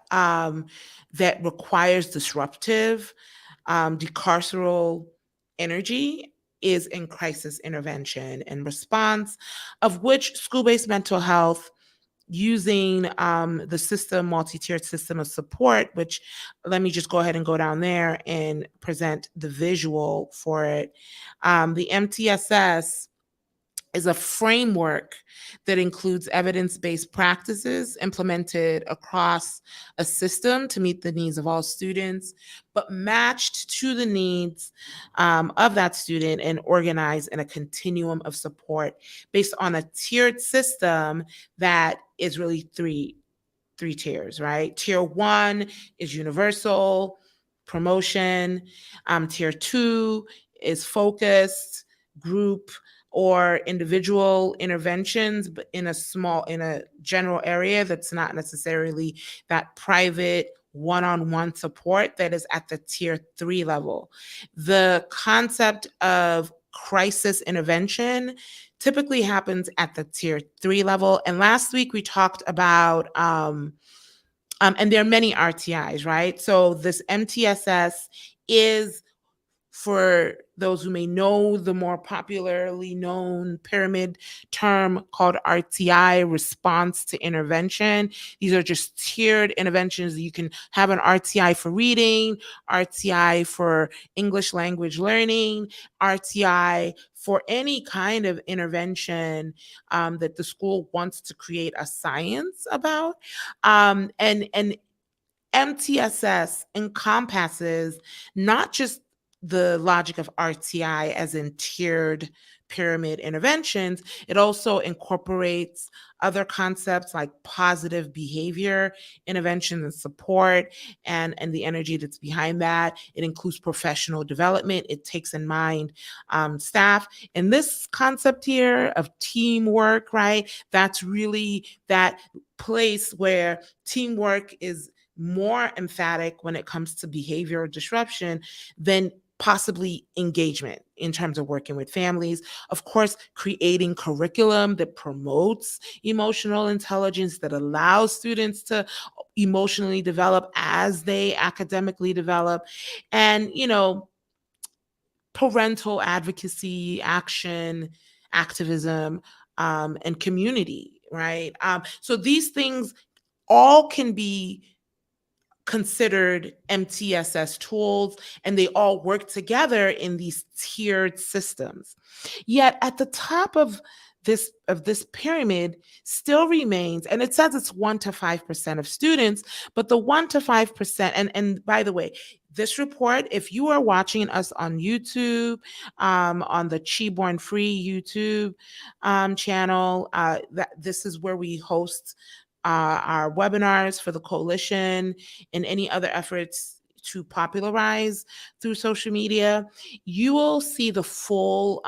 that requires disruptive decarceral energy is in crisis intervention and response, of which school-based mental health, using the system, multi-tiered system of support, which, let me just go ahead and go down there and present the visual for it. The MTSS is a framework that includes evidence-based practices implemented across a system to meet the needs of all students, but matched to the needs of that student and organized in a continuum of support based on a tiered system that is really three tiers, right? Tier one is universal promotion. Tier two is focused group or individual interventions, but in a general area that's not necessarily that private one-on-one support that is at the tier three level. The concept of crisis intervention typically happens at the tier three level. And last week we talked about, and there are many RTIs, right? So this MTSS is, for those who may know the more popularly known pyramid term called RTI, response to intervention. These are just tiered interventions. You can have an RTI for reading, RTI for English language learning, RTI for any kind of intervention that the school wants to create a science about. And MTSS encompasses not just the logic of RTI as in tiered pyramid interventions, it also incorporates other concepts like positive behavior intervention and support, and the energy that's behind that. It includes professional development. It takes in mind staff. And this concept here of teamwork, right? That's really that place where teamwork is more emphatic when it comes to behavioral disruption than possibly engagement in terms of working with families. Of course, creating curriculum that promotes emotional intelligence, that allows students to emotionally develop as they academically develop, and, parental advocacy, action, activism, and community, right? So these things all can be considered MTSS tools, and they all work together in these tiered systems. Yet at the top of this pyramid still remains, and it says it's 1 to 5% of students, but the 1 to 5%, and by the way, this report, if you are watching us on YouTube, on the Chiborn Free YouTube channel, that this is where we host our webinars for the coalition and any other efforts to popularize through social media. You will see the full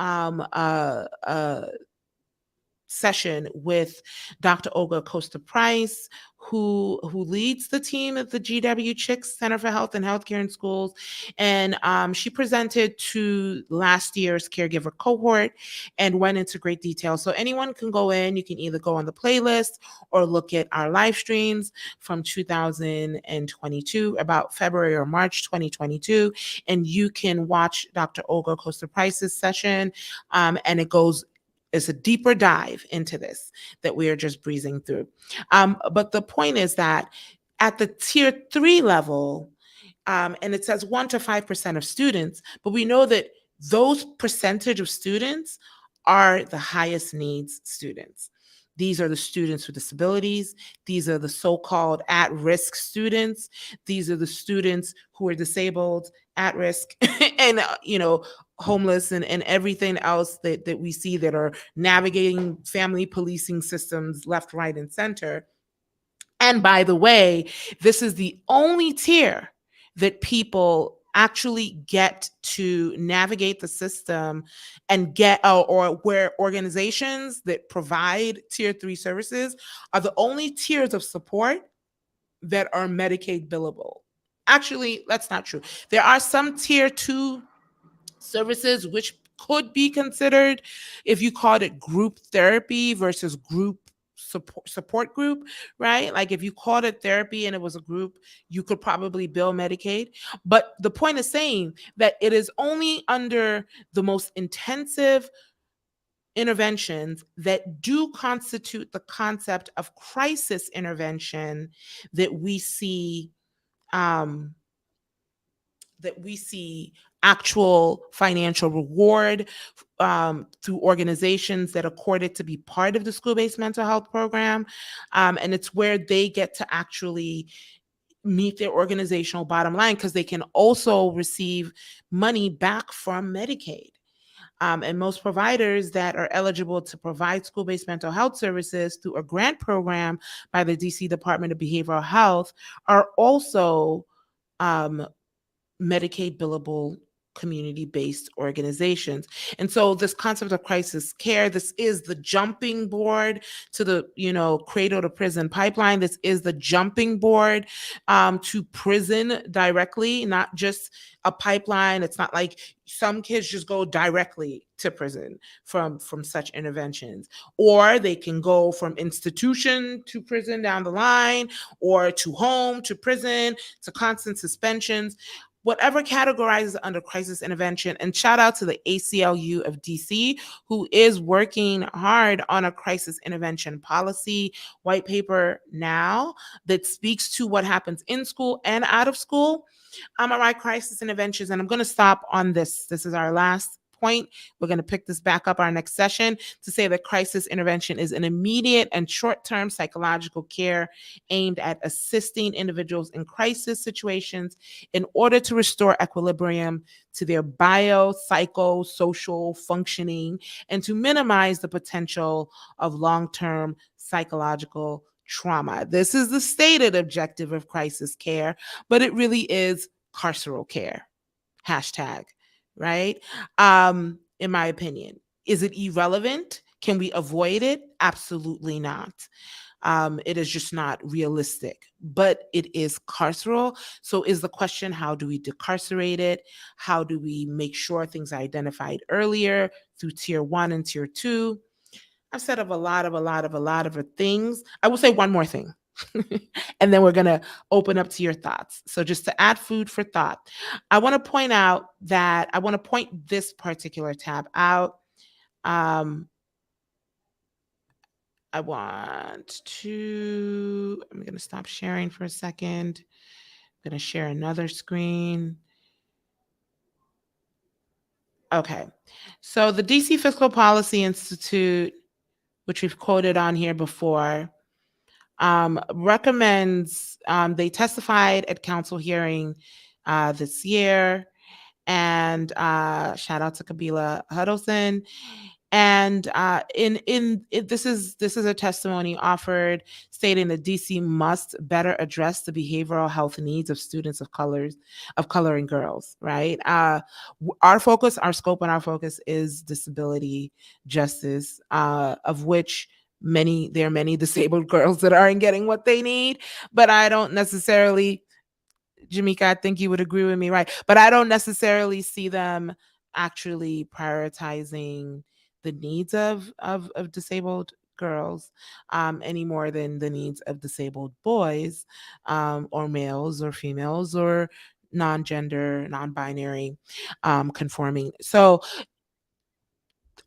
session with Dr. Olga Costa Price, who leads the team at the GW Chicks Center for Health and Healthcare in Schools, and she presented to last year's caregiver cohort and went into great detail. So anyone can go in. You can either go on the playlist or look at our live streams from 2022, about February or March 2022, and you can watch Dr. Olga Costa Price's session, and it's a deeper dive into this that we are just breezing through. But the point is that at the tier 3 level, and it says 1 to 5% of students, but we know that those percentage of students are the highest needs students. These are the students with disabilities. These are the so-called at-risk students. These are the students who are disabled, at risk, and homeless, and everything else that we see that are navigating family policing systems left, right, and center. And by the way, this is the only tier that people actually get to navigate the system and get, or where organizations that provide tier 3 services are the only tiers of support that are Medicaid billable. Actually, that's not true. There are some tier 2 services which could be considered if you called it group therapy versus group support group, right? Like if you called it therapy and it was a group, you could probably bill Medicaid. But the point is saying that it is only under the most intensive interventions that do constitute the concept of crisis intervention that we see um, actual financial reward through organizations that are courted to be part of the school-based mental health program. And it's where they get to actually meet their organizational bottom line because they can also receive money back from Medicaid. And most providers that are eligible to provide school-based mental health services through a grant program by the DC Department of Behavioral Health are also Medicaid billable community-based organizations. And so this concept of crisis care, this is the jumping board to the, cradle to prison pipeline. This is the jumping board to prison directly, not just a pipeline. It's not like some kids just go directly to prison from such interventions, or they can go from institution to prison down the line, or to home to prison to constant suspensions. Whatever categorizes under crisis intervention. And shout out to the ACLU of DC, who is working hard on a crisis intervention policy white paper now that speaks to what happens in school and out of school. Around crisis interventions, and I'm going to stop on this. This is our last point. We're going to pick this back up our next session to say that crisis intervention is an immediate and short-term psychological care aimed at assisting individuals in crisis situations in order to restore equilibrium to their biopsychosocial functioning and to minimize the potential of long-term psychological trauma. This is the stated objective of crisis care, but it really is carceral care. Hashtag, right? In my opinion. Is it irrelevant? Can we avoid it? Absolutely not. It is just not realistic, but it is carceral. So is the question, how do we decarcerate it? How do we make sure things are identified earlier through tier 1 and tier 2? I've said of a lot of things. I will say one more thing. And then we're going to open up to your thoughts. So just to add food for thought, I want to point this particular tab out. I'm going to stop sharing for a second. I'm going to share another screen. Okay. So the DC Fiscal Policy Institute, which we've quoted on here before, recommends, they testified at council hearing this year, and shout out to Kabila Huddleston, And this is a testimony offered stating that DC must better address the behavioral health needs of students of color and girls. Right. Our focus, our scope, and our focus is disability justice, of which there are many disabled girls that aren't getting what they need, but I don't necessarily, Jamika, I think you would agree with me, right? But I don't necessarily see them actually prioritizing the needs of disabled girls, any more than the needs of disabled boys, or males or females or non-gender, non-binary, conforming. So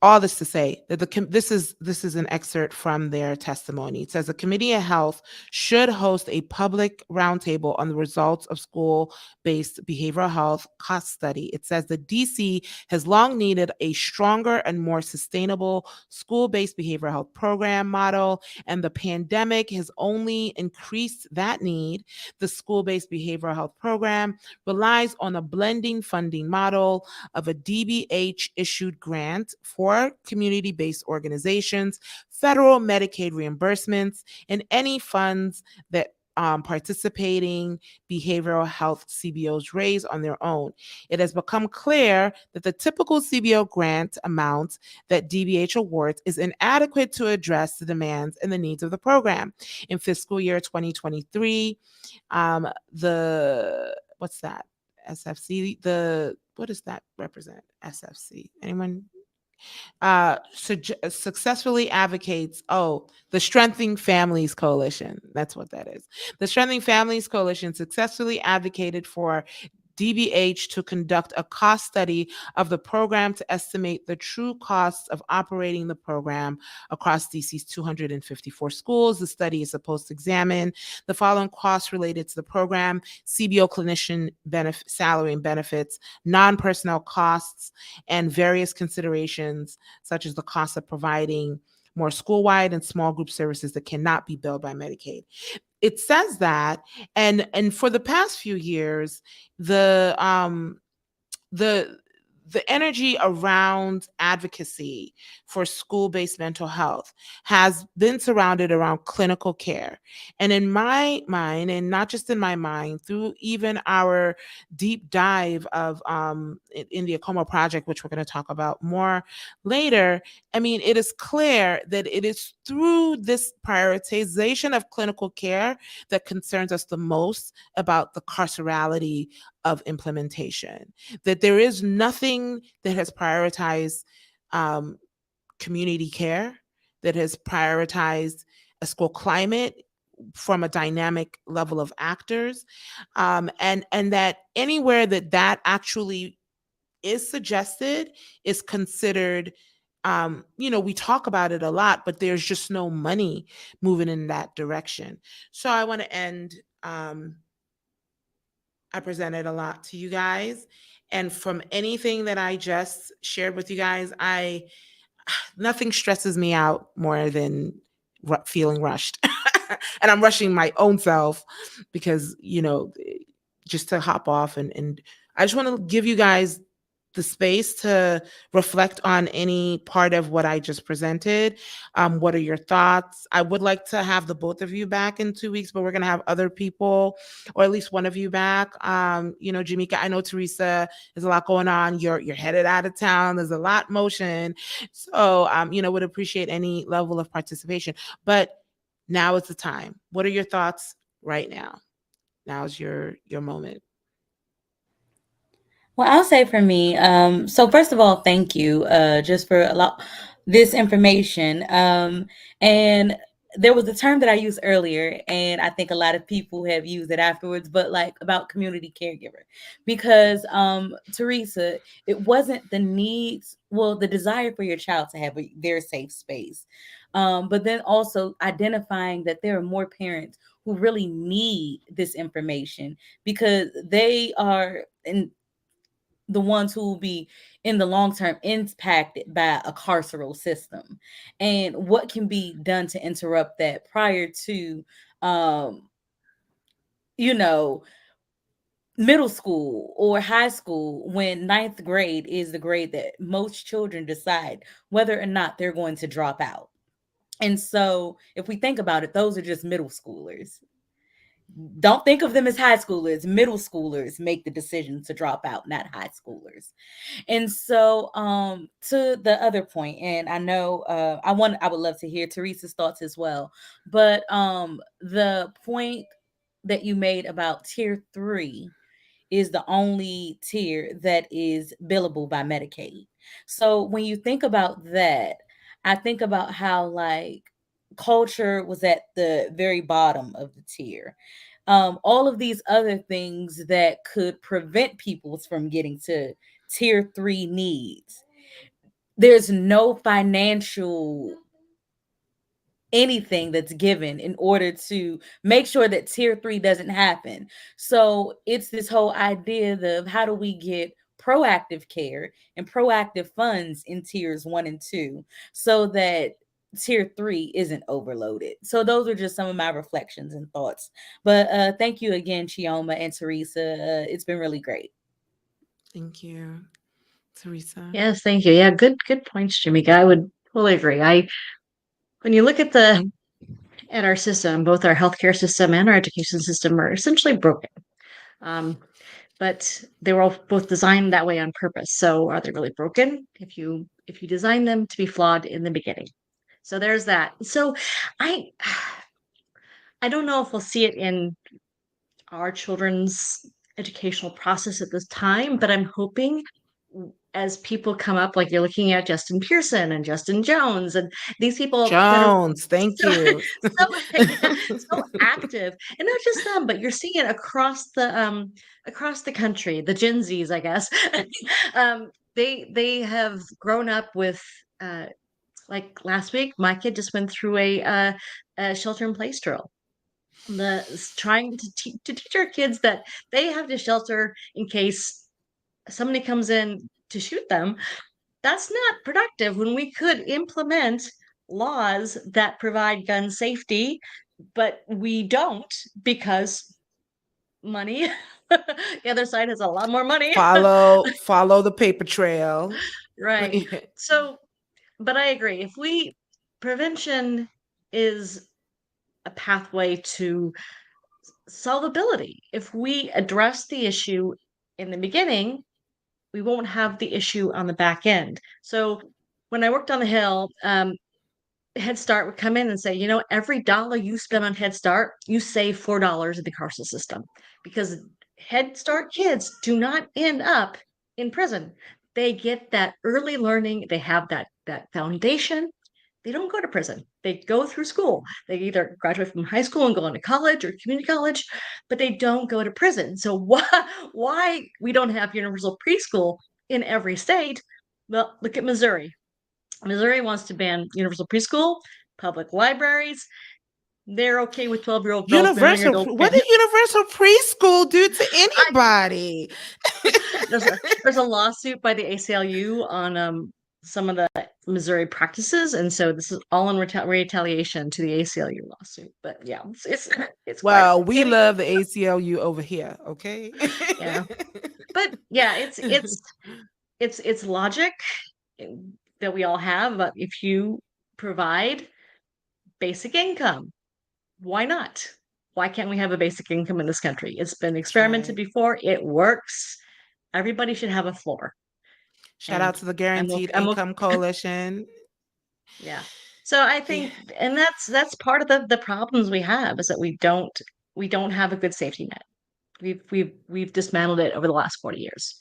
all this to say that this is an excerpt from their testimony. It says the Committee of Health should host a public roundtable on the results of school-based behavioral health cost study. It says the DC has long needed a stronger and more sustainable school-based behavioral health program model, and the pandemic has only increased that need. The school-based behavioral health program relies on a blending funding model of a DBH issued grant for community based organizations, federal Medicaid reimbursements, and any funds that participating behavioral health CBOs raise on their own. It has become clear that the typical CBO grant amount that DBH awards is inadequate to address the demands and the needs of the program. In fiscal year 2023, the what's that? SFC, the what does that represent? SFC. Anyone? Successfully advocates, the Strengthening Families Coalition. That's what that is. The Strengthening Families Coalition successfully advocated for DBH to conduct a cost study of the program to estimate the true costs of operating the program across DC's 254 schools. The study is supposed to examine the following costs related to the program: CBO clinician salary and benefits, non-personnel costs, and various considerations such as the cost of providing more school-wide and small group services that cannot be billed by Medicaid. It says that, and for the past few years, the the energy around advocacy for school-based mental health has been surrounded around clinical care. And in my mind, and not just in my mind, through even our deep dive of in the Acoma project, which we're going to talk about more later, I mean, it is clear that it is through this prioritization of clinical care that concerns us the most about the carcerality of implementation. That there is nothing that has prioritized um, community care, that has prioritized a school climate from a dynamic level of actors, and that anywhere that actually is suggested is considered, we talk about it a lot, but there's just no money moving in that direction. So I want to end. I presented a lot to you guys, and from anything that I just shared with you guys, I nothing stresses me out more than feeling rushed. And I'm rushing my own self because, just to hop off, and I just want to give you guys the space to reflect on any part of what I just presented. What are your thoughts? I would like to have the both of you back in 2 weeks, but we're going to have other people, or at least one of you back. Jamika, I know Teresa, there's a lot going on. You're headed out of town. There's a lot motion. So, would appreciate any level of participation. But now is the time. What are your thoughts right now? Now's your moment. Well, I'll say for me, so first of all, thank you, just for this information. And there was a term that I used earlier, and I think a lot of people have used it afterwards, but like about community caregiver, because Teresa, it wasn't the needs, well, the desire for your child to have their safe space, but then also identifying that there are more parents who really need this information because they are in the ones who will be in the long term impacted by a carceral system, and what can be done to interrupt that prior to um you know middle school or high school when ninth grade is the grade that most children decide whether or not they're going to drop out. And so, if we think about it, those are just middle schoolers. Don't think of them as high schoolers. Middle schoolers make the decision to drop out, not high schoolers. And so, to the other point, and I know I would love to hear Teresa's thoughts as well. But the point that you made about tier three is the only tier that is billable by Medicaid. So when you think about that, I think about how like culture was at the very bottom of the tier. All of these other things that could prevent people from getting to tier three needs. There's no financial anything that's given in order to make sure that tier three doesn't happen. So it's this whole idea of how do we get proactive care and proactive funds in tiers one and two so that tier three isn't overloaded. So those are just some of my reflections and thoughts. But thank you again, Chioma and Teresa. It's been really great. Thank you, Teresa. Yes, thank you. Yeah, good points, Jamika. I would totally agree. I When you look at our system, both our healthcare system and our education system are essentially broken. Um, but they were all both designed that way on purpose. So are they really broken if you design them to be flawed in the beginning? So there's that. So I I don't know if we'll see it in our children's educational process at this time, but I'm hoping as people come up, like you're looking at Justin Pearson and Justin Jones and these people that are Jones, thank so you. yeah, so active, and not just them, but you're seeing it across the country. The Gen Zs, I guess, they have grown up with uh, like last week, my kid just went through a shelter in place drill. Trying to teach our kids that they have to shelter in case somebody comes in to shoot them. That's not productive when we could implement laws that provide gun safety, but we don't because money. The other side has a lot more money. Follow the paper trail. Right. So, but I agree. If we prevention is a pathway to solvability. If we address the issue in the beginning, we won't have the issue on the back end. So when I worked on the Hill, Head Start would come in and say, every dollar you spend on Head Start, you save $4 in the carceral system because Head Start kids do not end up in prison. They get that early learning. They have that foundation. They don't go to prison. They go through school. They either graduate from high school and go on to college or community college, but they don't go to prison. So why we don't have universal preschool in every state? Well, look at Missouri. Missouri wants to ban universal preschool, public libraries. They're okay with 12-year-old girls marrying adult What men. did universal preschool do to I, anybody? there's a lawsuit by the ACLU on some of the Missouri practices, and so this is all in retaliation to the ACLU lawsuit. But yeah, it's quite Well, we any love the ACLU over here, okay? yeah. But yeah, it's logic that we all have. But if you provide basic income, why not? Why can't we have a basic income in this country? It's been That's experimented right. before. It works. Everybody should have a floor. Shout out And to the I'm okay. Guaranteed Income Coalition. Yeah. So I Yeah. think, and that's part of the problems we have is that we don't have a good safety net. We've dismantled it over the last 40 years.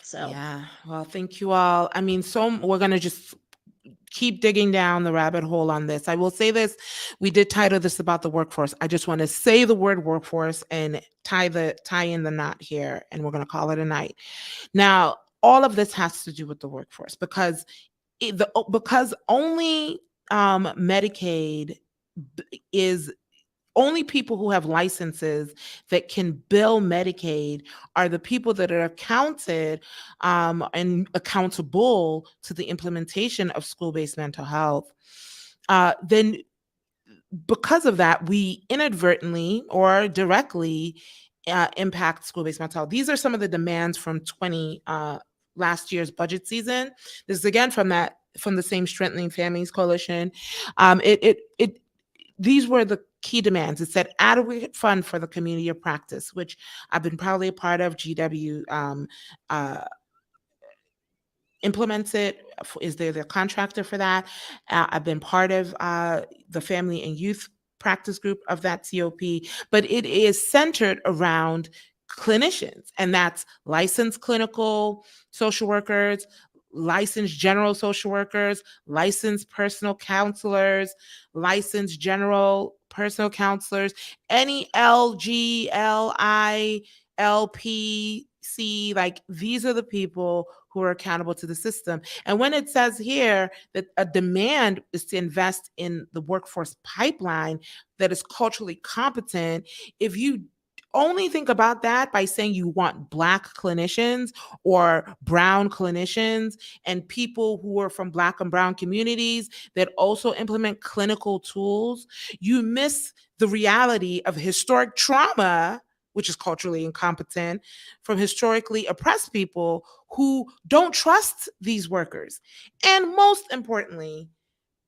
So Yeah. Well, thank you all. I mean, we're going to just keep digging down the rabbit hole on this. I will say this. We did title this about the workforce. I just want to say the word workforce and tie in the knot here, and we're going to call it a night. Now, all of this has to do with the workforce because only Medicaid is only people who have licenses that can bill Medicaid are the people that are counted and accountable to the implementation of school-based mental health. Then because of that, we inadvertently or directly impact school-based mental health. These are some of the demands from 20 last year's budget season. This is again from the same Strengthening Families Coalition. It these were the key demands. It said adequate fund for the community of practice, which I've been proudly a part of. GW uh, implements it, is there the contractor for that. I've been part of the family and youth practice group of that COP, but it is centered around clinicians, and that's licensed clinical social workers, licensed general social workers, licensed personal counselors, licensed general personal counselors, any LGLI LPC, like these are the people who are accountable to the system. And when it says here that a demand is to invest in the workforce pipeline that is culturally competent, if you only think about that by saying you want Black clinicians or brown clinicians and people who are from Black and brown communities that also implement clinical tools, you miss the reality of historic trauma, which is culturally incompetent, from historically oppressed people who don't trust these workers. And most importantly,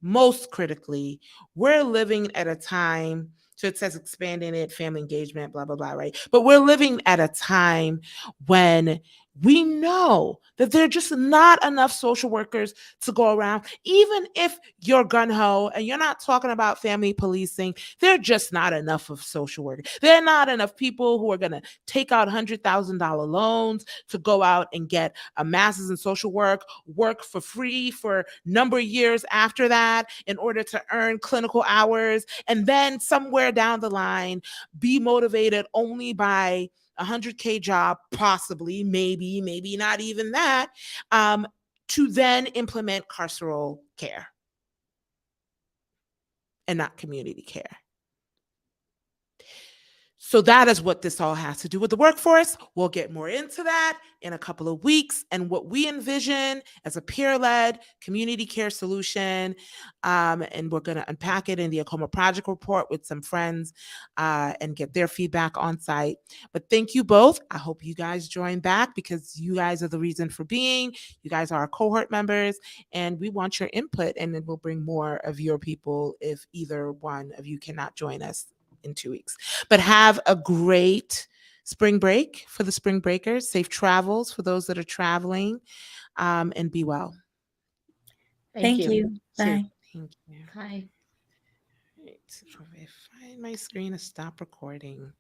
most critically, we're living at a time, so it says expanding it, family engagement, blah, blah, blah, right? But we're living at a time when we know that there are just not enough social workers to go around. Even if you're gun ho and you're not talking about family policing, there are just not enough of social workers. There are not enough people who are going to take out $100,000 loans to go out and get a master's in social work for free for a number of years after that in order to earn clinical hours, and then somewhere down the line be motivated only by 100K job, possibly, maybe not even that, to then implement carceral care and not community care. So that is what this all has to do with the workforce. We'll get more into that in a couple of weeks, and what we envision as a peer-led community care solution. And we're going to unpack it in the Acoma Project Report with some friends and get their feedback on site. But thank you both. I hope you guys join back because you guys are the reason for being. You guys are our cohort members, and we want your input, and then we'll bring more of your people if either one of you cannot join us in 2 weeks. But have a great spring break for the spring breakers. Safe travels for those that are traveling, and be well. Thank Thank you. you. Thank Bye. Thank you. Bye. Right. So if I find my screen to stop recording.